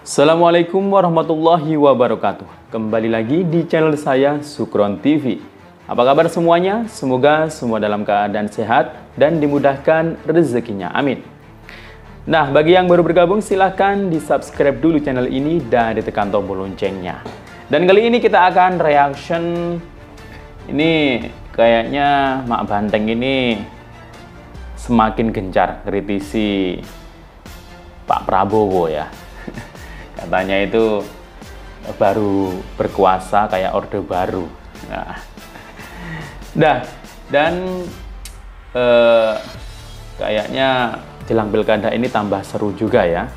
Assalamualaikum warahmatullahi wabarakatuh. Kembali lagi di channel saya Sukron TV. Apa kabar semuanya? Semoga semua dalam keadaan sehat dan dimudahkan rezekinya. Amin. Nah, bagi yang baru bergabung silahkan di subscribe dulu channel ini dan ditekan tombol loncengnya. Dan kali ini kita akan reaction. Ini kayaknya Mak Banteng ini semakin gencar kritisi Pak Prabowo ya. Katanya itu baru berkuasa kayak Orde Baru. Dan kayaknya jelang pilkada ini tambah seru juga ya.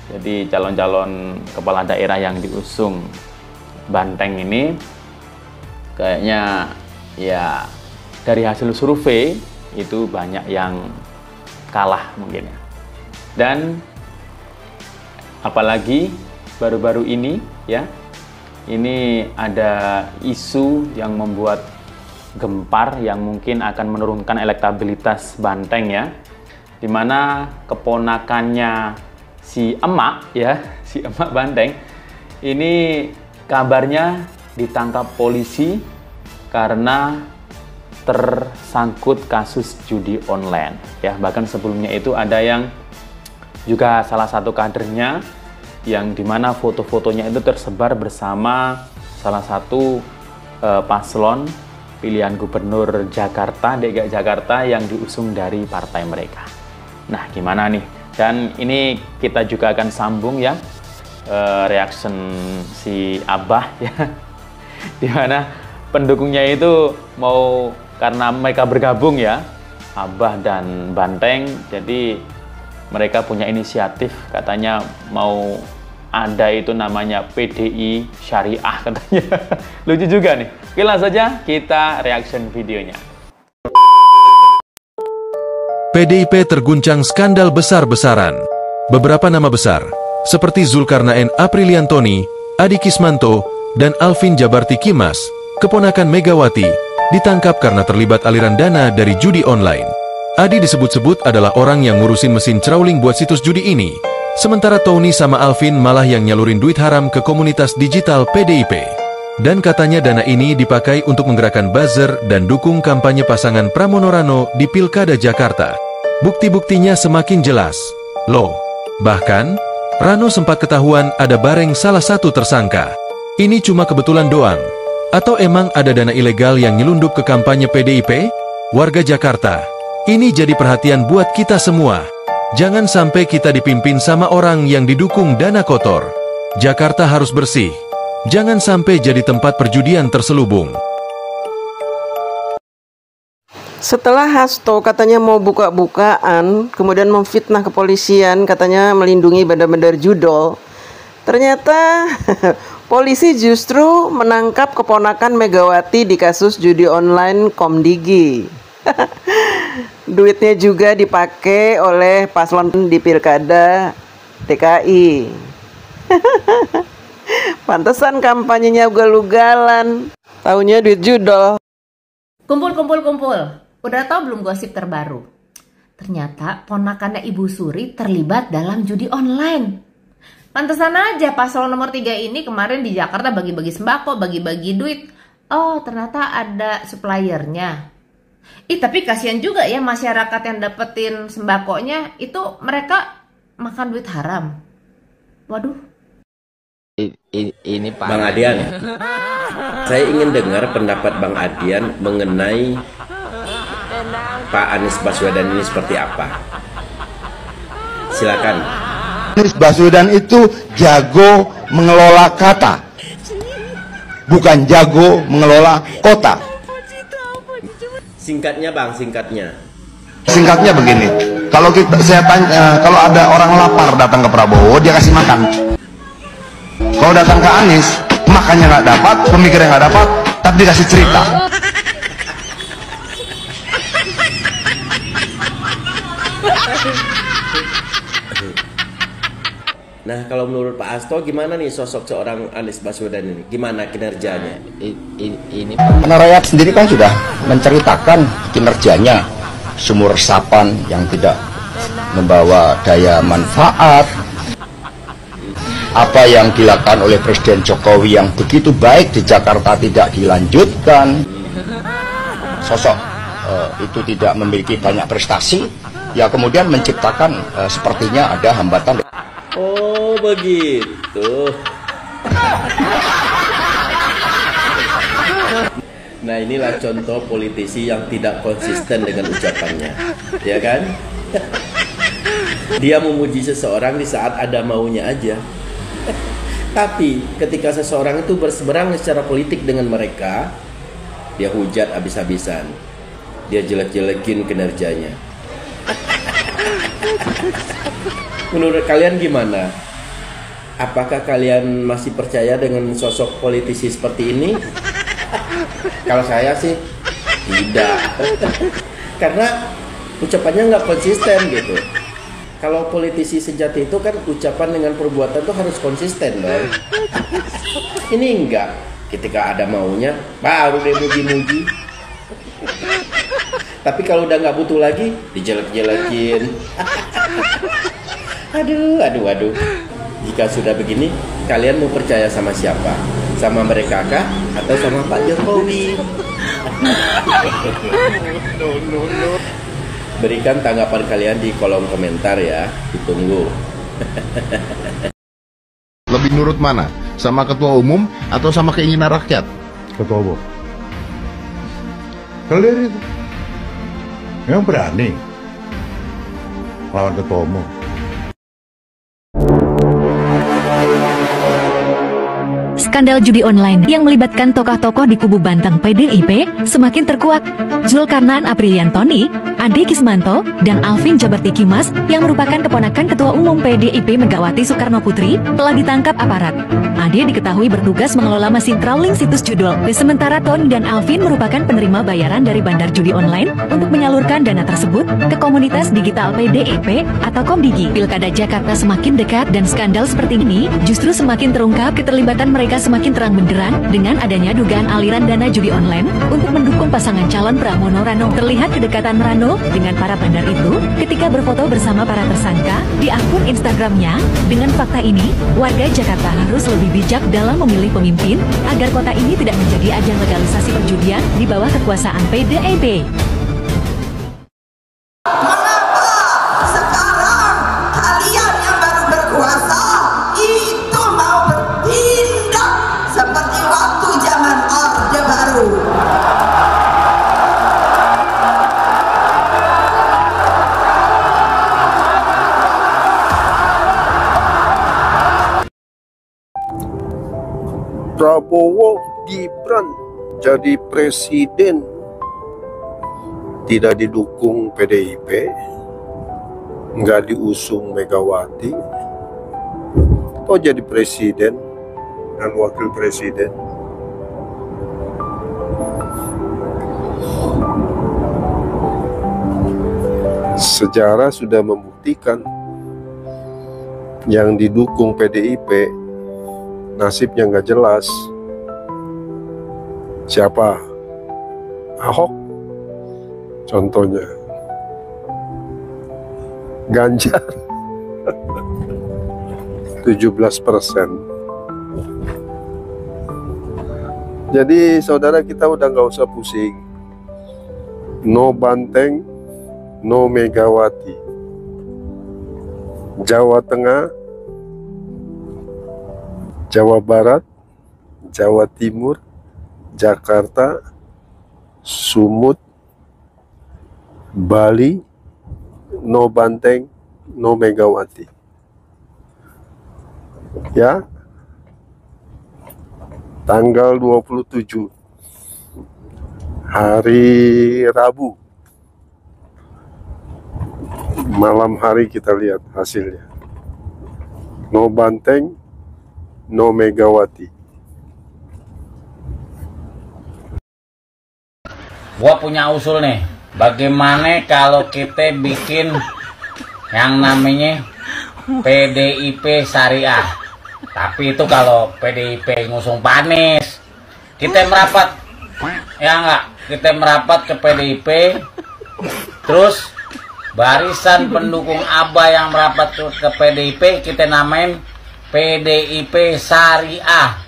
Jadi calon-calon kepala daerah yang diusung Banteng ini kayaknya ya dari hasil survei itu banyak yang kalah mungkin ya. Dan apalagi baru-baru ini ya, ini ada isu yang membuat gempar yang mungkin akan menurunkan elektabilitas Banteng ya, dimana keponakannya si emak ya, si emak Banteng ini kabarnya ditangkap polisi karena tersangkut kasus judi online ya. Bahkan sebelumnya itu ada yang juga salah satu kadernya yang dimana foto-fotonya itu tersebar bersama salah satu paslon pilihan gubernur Jakarta, DKI Jakarta yang diusung dari partai mereka. Nah, gimana nih? Dan ini kita juga akan sambung ya reaction si Abah ya, dimana pendukungnya itu mau karena mereka bergabung ya, Abah dan Banteng, jadi mereka punya inisiatif katanya mau ada itu namanya PDI Syariah katanya. Lucu juga nih. Oke, langsung saja kita reaction videonya. PDIP terguncang skandal besar-besaran. Beberapa nama besar seperti Zulkarnaen Apriliantoni, Adi Kismanto, dan Alvin Jabarti Kimas, keponakan Megawati, ditangkap karena terlibat aliran dana dari judi online. Adi disebut-sebut adalah orang yang ngurusin mesin crawling buat situs judi ini. Sementara Tony sama Alvin malah yang nyalurin duit haram ke komunitas digital PDIP. Dan katanya dana ini dipakai untuk menggerakkan buzzer dan dukung kampanye pasangan Pramono Rano di Pilkada Jakarta. Bukti-buktinya semakin jelas. Loh, bahkan Rano sempat ketahuan ada bareng salah satu tersangka. Ini cuma kebetulan doang? Atau emang ada dana ilegal yang nyelundup ke kampanye PDIP? Warga Jakarta, ini jadi perhatian buat kita semua. Jangan sampai kita dipimpin sama orang yang didukung dana kotor. Jakarta harus bersih. Jangan sampai jadi tempat perjudian terselubung. Setelah Hasto katanya mau buka-bukaan, kemudian memfitnah kepolisian, katanya melindungi bandar-bandar judol. Ternyata polisi justru menangkap keponakan Megawati di kasus judi online Komdigi. Duitnya juga dipakai oleh paslon di Pilkada DKI. Pantesan kampanyenya ugal-ugalan. Taunya duit judol. Kumpul. Udah tau belum gosip terbaru? Ternyata ponakannya Ibu Suri terlibat dalam judi online. Pantesan aja paslon nomor 3 ini kemarin di Jakarta bagi-bagi sembako, bagi-bagi duit. Oh, ternyata ada suppliernya. Tapi kasihan juga ya masyarakat yang dapetin sembakonya itu mereka makan duit haram. Waduh. Ini Pak Bang Adian. Saya ingin dengar pendapat Bang Adian mengenai Pak Anies Baswedan ini seperti apa. Silakan. Anies Baswedan itu jago mengelola kata, bukan jago mengelola kota. Singkatnya Bang, singkatnya. Singkatnya begini, saya tanya, kalau ada orang lapar datang ke Prabowo, dia kasih makan. Kalau datang ke Anies, makannya nggak dapat, pemikirannya nggak dapat, tapi dikasih cerita. Nah, kalau menurut Pak Hasto gimana nih sosok seorang Anies Baswedan ini? Gimana kinerjanya? Karena rakyat sendiri kan sudah menceritakan kinerjanya, sumur resapan yang tidak membawa daya manfaat, apa yang dilakukan oleh Presiden Jokowi yang begitu baik di Jakarta tidak dilanjutkan, sosok itu tidak memiliki banyak prestasi, ya kemudian menciptakan sepertinya ada hambatan. Oh begitu. Nah inilah contoh politisi yang tidak konsisten dengan ucapannya, ya kan? Dia memuji seseorang di saat ada maunya aja. Tapi ketika seseorang itu berseberangan secara politik dengan mereka, dia hujat habis-habisan. Dia jelek-jelekin kinerjanya. Menurut kalian gimana? Apakah kalian masih percaya dengan sosok politisi seperti ini? Kalau saya sih tidak. Karena ucapannya nggak konsisten gitu. Kalau politisi sejati itu kan ucapan dengan perbuatan tuh harus konsisten dong. Ini enggak. Ketika ada maunya baru dia muji-muji. Tapi kalau udah nggak butuh lagi dijelek-jelekin. Aduh. Jika sudah begini, kalian mau percaya sama siapa? Sama mereka kah? Atau sama Pak Jokowi? Berikan tanggapan kalian di kolom komentar ya. Ditunggu. Lebih nurut mana? Sama ketua umum atau sama keinginan rakyat? Ketua umum. Clear itu. Memang berani lawan ketua umum. Skandal judi online yang melibatkan tokoh-tokoh di kubu Banteng PDIP semakin terkuak. Zulkarnaen Apriliantoni, Ade Kismanto, dan Alvin Jabarti Kimas yang merupakan keponakan Ketua Umum PDIP Megawati Soekarno Putri telah ditangkap aparat. Ade diketahui bertugas mengelola mesin crawling situs judul, sementara Tony dan Alvin merupakan penerima bayaran dari bandar judi online untuk menyalurkan dana tersebut ke komunitas digital PDIP atau Komdigi. Pilkada Jakarta semakin dekat dan skandal seperti ini justru semakin terungkap. Keterlibatan mereka semakin terang benderang dengan adanya dugaan aliran dana judi online untuk mendukung pasangan calon Pramono Rano. Terlihat kedekatan Rano dengan para bandar itu ketika berfoto bersama para tersangka di akun Instagramnya. Dengan fakta ini, warga Jakarta harus lebih bijak dalam memilih pemimpin agar kota ini tidak menjadi ajang legalisasi perjudian di bawah kekuasaan PDIP. Prabowo Gibran jadi presiden tidak didukung PDIP, nggak diusung Megawati, atau jadi presiden dan wakil presiden. Sejarah sudah membuktikan yang didukung PDIP nasibnya nggak jelas. Siapa? Ahok contohnya. Ganjar 17%. Jadi saudara, kita udah nggak usah pusing. No Banteng, no Megawati. Jawa Tengah, Jawa Barat, Jawa Timur, Jakarta, Sumut, Bali, no Banteng, no Megawati. Ya, tanggal 27 hari Rabu malam hari kita lihat hasilnya. No Banteng, no Megawati. Gua punya usul nih, bagaimana kalau kita bikin yang namanya PDIP Syariah. Tapi itu kalau PDIP ngusung Pak Anies, kita merapat, ya enggak? Kita merapat ke PDIP, terus barisan pendukung ABA yang merapat ke PDIP kita namain PDIP Syariah.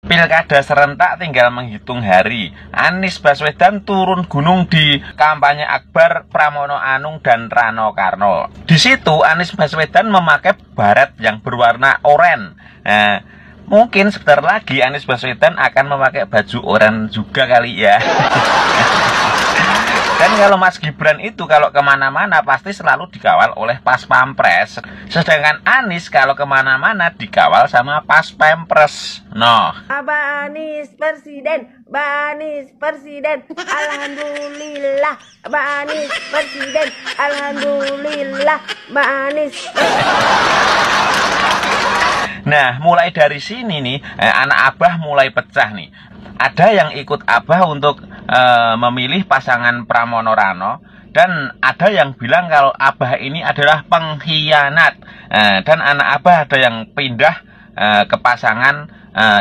Pilkada serentak tinggal menghitung hari. Anies Baswedan turun gunung di kampanye akbar Pramono Anung dan Rano Karno. Di situ Anies Baswedan memakai baret yang berwarna oranye. Nah, mungkin sebentar lagi Anies Baswedan akan memakai baju oranye juga kali ya. Dan kalau Mas Gibran itu kalau kemana-mana pasti selalu dikawal oleh Pas Pampres. Sedangkan Anies kalau kemana-mana dikawal sama Pas Pampres. No. Abah Anies Presiden, Abah Anies Presiden, Alhamdulillah. Abah Anies Presiden, Alhamdulillah. Abah Anies. Nah, mulai dari sini nih, anak Abah mulai pecah nih. Ada yang ikut Abah untuk memilih pasangan Pramono Rano, dan ada yang bilang kalau Abah ini adalah pengkhianat. Dan anak Abah ada yang pindah ke pasangan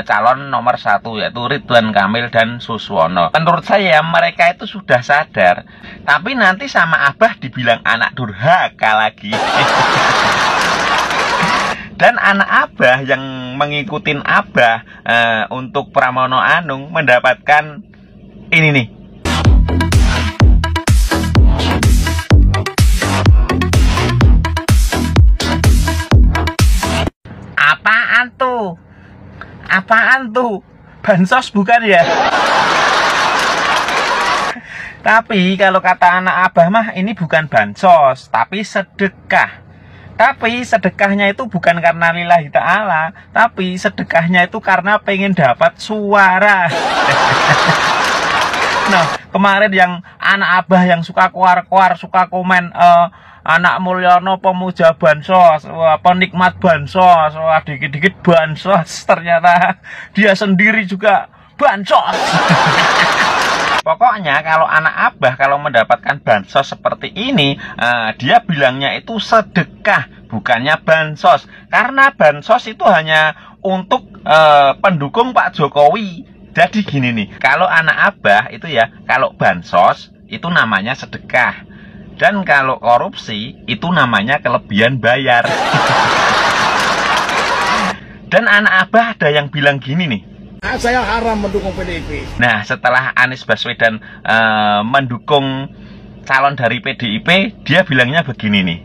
calon nomor 1, yaitu Ridwan Kamil dan Suswono. Menurut saya mereka itu sudah sadar, tapi nanti sama Abah dibilang anak durhaka lagi. Dan anak Abah yang mengikutin Abah untuk Pramono Anung mendapatkan ini nih. Apaan tuh? Apaan tuh? Bansos bukan ya? Tapi kalau kata anak Abah mah ini bukan bansos, tapi sedekah. Tapi sedekahnya itu bukan karena lillahi ta'ala, tapi sedekahnya itu karena pengen dapat suara. Nah, kemarin yang anak Abah yang suka kuar-kuar, suka komen anak Mulyono pemuja bansos, wah, penikmat bansos, wah, dikit-dikit bansos, ternyata dia sendiri juga bansos. Pokoknya kalau anak Abah kalau mendapatkan bansos seperti ini, dia bilangnya itu sedekah, bukannya bansos. Karena bansos itu hanya untuk pendukung Pak Jokowi. Jadi gini nih, kalau anak Abah itu ya, kalau bansos itu namanya sedekah. Dan kalau korupsi itu namanya kelebihan bayar. Dan anak Abah ada yang bilang gini nih, saya haram mendukung PDIP. Nah, setelah Anies Baswedan mendukung calon dari PDIP, dia bilangnya begini nih.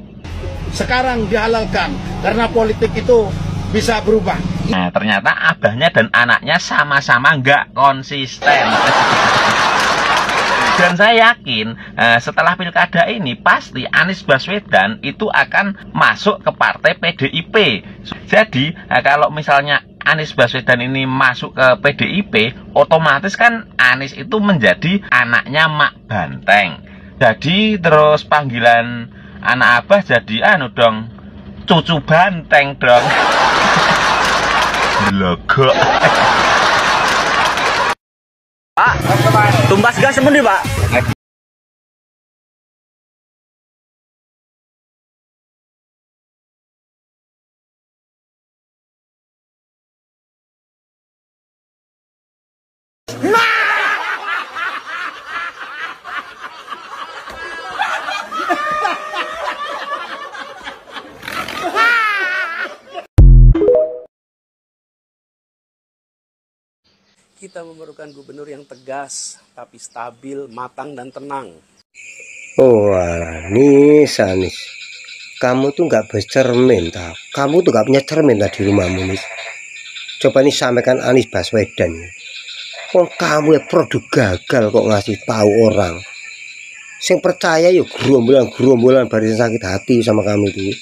Sekarang dihalalkan karena politik itu bisa berubah. Nah, ternyata abahnya dan anaknya sama-sama nggak konsisten. Dan saya yakin setelah pilkada ini pasti Anies Baswedan itu akan masuk ke partai PDIP. Jadi kalau misalnya Anies Baswedan ini masuk ke PDIP, otomatis kan Anies itu menjadi anaknya Mak Banteng. Jadi terus panggilan anak Abah jadi dong, cucu Banteng dong. Logo. Pak, tumbas gas semuanya Pak. Kita memerlukan gubernur yang tegas, tapi stabil, matang, dan tenang. Oh, Anies. Kamu tuh nggak bercermin, tak? Kamu tuh nggak punya cermin di rumahmu, nih. Coba nih sampaikan Anies Baswedan. Oh, kamu ya produk gagal kok ngasih tahu orang. Yang percaya yuk gerombolan barisan sakit hati sama kamu tuh.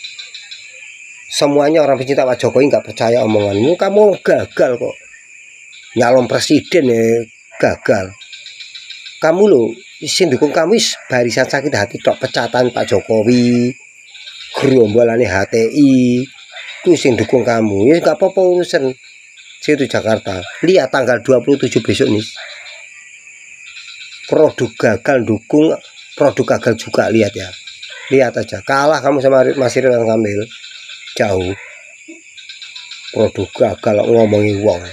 Semuanya orang pecinta Pak Jokowi nggak percaya omonganmu. Kamu gagal kok. Nyalon presiden ya gagal. Kamu lo isin dukung kamu barisan sakit hati tok pecatan Pak Jokowi, gerombolan HTI, itu isin dukung kamu. Ya nggak apa-apa urusan situ Jakarta. Lihat tanggal 27 besok nih. Produk gagal dukung, produk gagal juga, lihat ya. Lihat aja, kalah kamu sama Mas Ridwan Kamil jauh. Produk gagal ngomongin uang.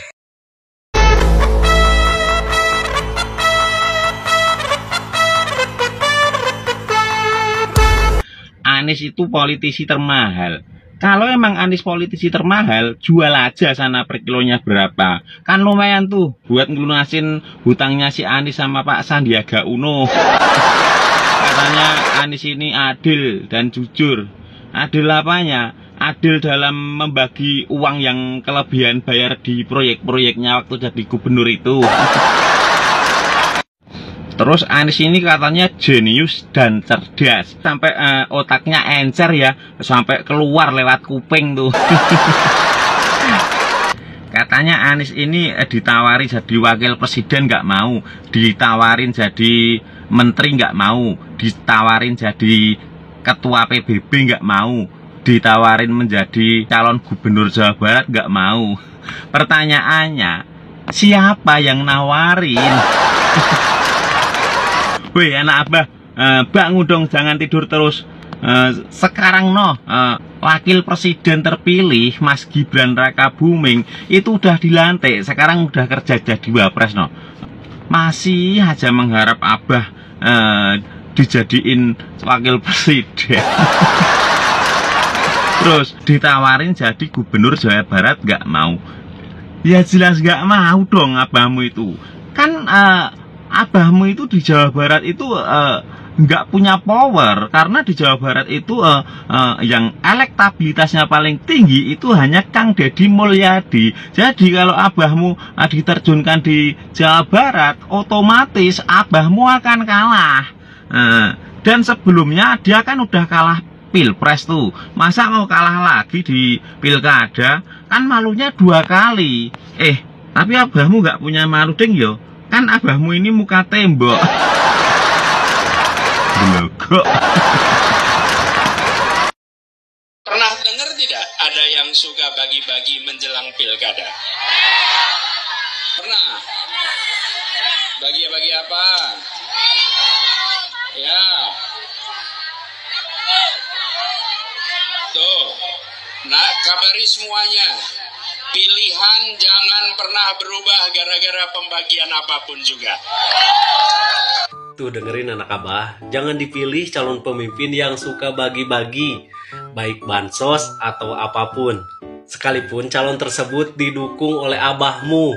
Anies itu politisi termahal, Kalau emang Anies politisi termahal, jual aja sana per kilonya berapa. Kan lumayan tuh buat ngelunasin hutangnya si Anies sama Pak Sandiaga Uno. Katanya Anies ini adil dan jujur. Adil apanya? Adil dalam membagi uang yang kelebihan bayar di proyek-proyeknya waktu jadi gubernur itu. Terus Anies ini katanya jenius dan cerdas, sampai otaknya encer ya, sampai keluar lewat kuping tuh. Katanya Anies ini ditawari jadi wakil presiden nggak mau, ditawarin jadi menteri nggak mau, ditawarin jadi ketua PBB nggak mau, ditawarin menjadi calon gubernur Jawa Barat nggak mau. Pertanyaannya, siapa yang nawarin? Woi anak abah, bangun dong, jangan tidur terus. Sekarang wakil presiden terpilih Mas Gibran Rakabuming itu udah dilantik, sekarang udah kerja jadi wapres masih aja mengharap abah dijadiin wakil presiden. Terus ditawarin jadi gubernur Jawa Barat nggak mau. Ya jelas nggak mau dong abahmu itu. Kan abahmu itu di Jawa Barat itu nggak punya power, karena di Jawa Barat itu yang elektabilitasnya paling tinggi itu hanya Kang Deddy Mulyadi. Jadi kalau abahmu diterjunkan di Jawa Barat, otomatis abahmu akan kalah. Dan sebelumnya dia kan udah kalah pilpres tuh, masa mau kalah lagi di pilkada? Kan malunya 2 kali. Tapi abahmu nggak punya malu deng yo. Kan abahmu ini muka tembok. Belokok. Pernah dengar tidak ada yang suka bagi-bagi menjelang pilkada? Pernah? Bagi-bagi apa? Ya. Tuh. Nah, kabari semuanya. Pilihan jangan pernah berubah gara-gara pembagian apapun juga. Tuh dengerin anak abah, jangan dipilih calon pemimpin yang suka bagi-bagi, baik bansos atau apapun. Sekalipun calon tersebut didukung oleh abahmu.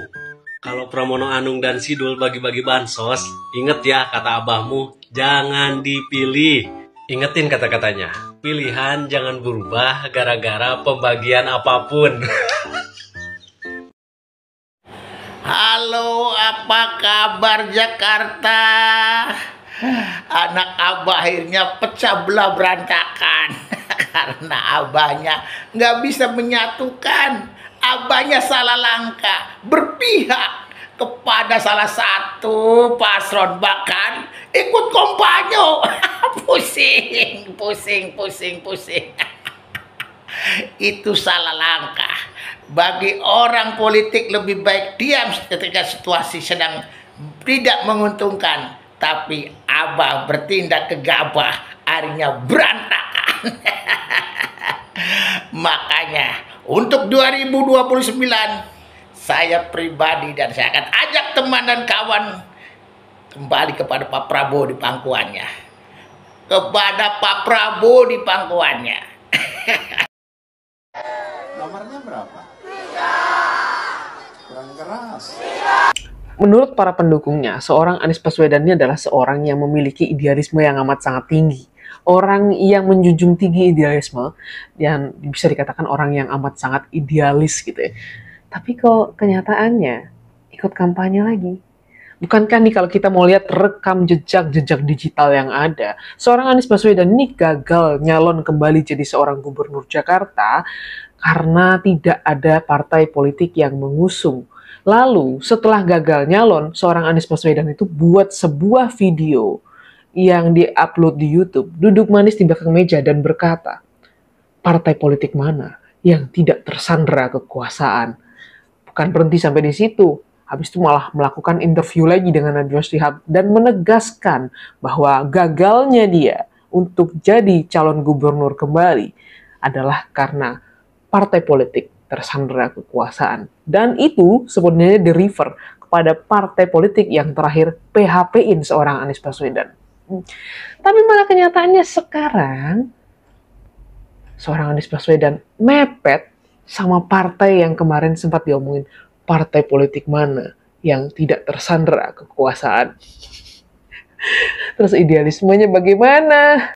Kalau Pramono Anung dan Sidul bagi-bagi bansos, inget ya kata abahmu, jangan dipilih. Ingetin kata-katanya, pilihan jangan berubah gara-gara pembagian apapun. Halo, apa kabar Jakarta? Anak abah akhirnya pecah belah berantakan karena abahnya nggak bisa menyatukan. Abahnya salah langkah, berpihak kepada salah satu paslon, bahkan ikut kompanyo. pusing. Itu salah langkah. Bagi orang politik lebih baik diam ketika situasi sedang tidak menguntungkan. Tapi abah bertindak gegabah, akhirnya berantakan. Makanya untuk 2029 saya pribadi dan saya akan ajak teman dan kawan kembali kepada Pak Prabowo di pangkuannya. Kepada Pak Prabowo di pangkuannya. Nomornya berapa? Kurang keras. Menurut para pendukungnya, seorang Anies Baswedan ini adalah seorang yang memiliki idealisme yang amat sangat tinggi. Orang yang menjunjung tinggi idealisme, dan bisa dikatakan orang yang amat sangat idealis gitu ya. Tapi kok kenyataannya ikut kampanye lagi. Bukankah nih kalau kita mau lihat rekam jejak digital yang ada, seorang Anies Baswedan ini gagal nyalon kembali jadi seorang gubernur Jakarta karena tidak ada partai politik yang mengusung. Lalu setelah gagal nyalon, seorang Anies Baswedan itu buat sebuah video yang di-upload di YouTube, duduk manis di belakang meja dan berkata, partai politik mana yang tidak tersandera kekuasaan? Bukan berhenti sampai di situ. Habis itu malah melakukan interview lagi dengan Najwa Shihab dan menegaskan bahwa gagalnya dia untuk jadi calon gubernur kembali adalah karena partai politik tersandera kekuasaan. Dan itu sebenarnya di-refer kepada partai politik yang terakhir PHP-in seorang Anies Baswedan. Tapi malah kenyataannya sekarang seorang Anies Baswedan mepet sama partai yang kemarin sempat diomongin, partai politik mana yang tidak tersandera kekuasaan. Terus idealismenya bagaimana?